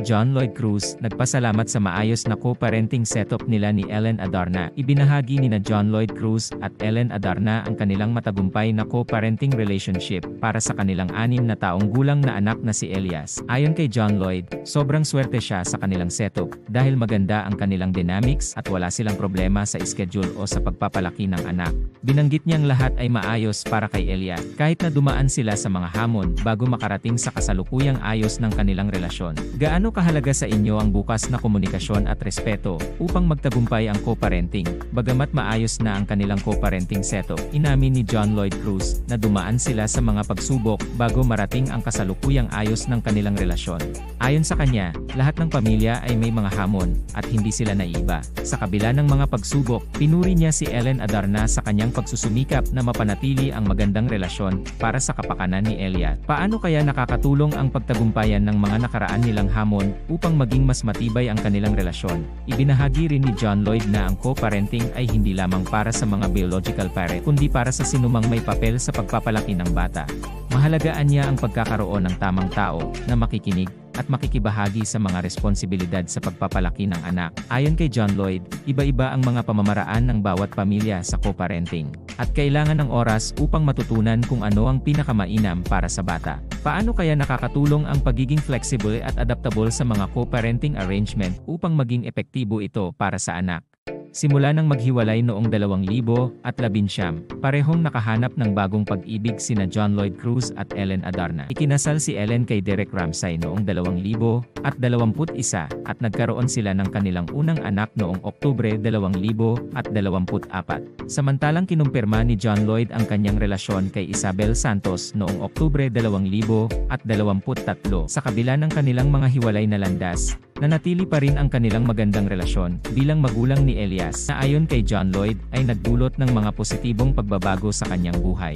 John Lloyd Cruz, nagpasalamat sa maayos na co-parenting setup nila ni Ellen Adarna. Ibinahagi ni John Lloyd Cruz at Ellen Adarna ang kanilang matagumpay na co-parenting relationship para sa kanilang 6 na taong gulang na anak na si Elias. Ayon kay John Lloyd, sobrang swerte siya sa kanilang setup dahil maganda ang kanilang dynamics at wala silang problema sa schedule o sa pagpapalaki ng anak. Binanggit niyang lahat ay maayos para kay Elias, kahit na dumaan sila sa mga hamon bago makarating sa kasalukuyang ayos ng kanilang relasyon. Gaano kahalaga sa inyo ang bukas na komunikasyon at respeto upang magtagumpay ang co-parenting? Bagamat maayos na ang kanilang co-parenting setup, inamin ni John Lloyd Cruz na dumaan sila sa mga pagsubok bago marating ang kasalukuyang ayos ng kanilang relasyon. Ayon sa kanya, lahat ng pamilya ay may mga hamon at hindi sila naiiba. Sa kabila ng mga pagsubok, pinuri niya si Ellen Adarna sa kanyang pagsusumikap na mapanatili ang magandang relasyon para sa kapakanan ni Elias. Paano kaya nakakatulong ang pagtagumpayan ng mga nakaraan nilang hamon upang maging mas matibay ang kanilang relasyon? Ibinahagi rin ni John Lloyd na ang co-parenting ay hindi lamang para sa mga biological parent, kundi para sa sinumang may papel sa pagpapalaki ng bata. Mahalagaan niya ang pagkakaroon ng tamang tao na makikinig at makikibahagi sa mga responsibilidad sa pagpapalaki ng anak. Ayon kay John Lloyd, iba-iba ang mga pamamaraan ng bawat pamilya sa co-parenting, at kailangan ng oras upang matutunan kung ano ang pinakamainam para sa bata. Paano kaya nakakatulong ang pagiging flexible at adaptable sa mga co-parenting arrangement upang maging epektibo ito para sa anak? Simula nang maghiwalay noong 2019, parehong nakahanap ng bagong pag-ibig sina John Lloyd Cruz at Ellen Adarna. Ikinasal si Ellen kay Derek Ramsay noong 2021 at nagkaroon sila ng kanilang unang anak noong Oktubre 2024. Samantalang kinumpirma ni John Lloyd ang kanyang relasyon kay Isabel Santos noong Oktubre 2023. Sa kabila ng kanilang mga hiwalay na landas, nanatili pa rin ang kanilang magandang relasyon bilang magulang ni Elias, na ayon kay John Lloyd ay nagdulot ng mga positibong pagbabago sa kanyang buhay.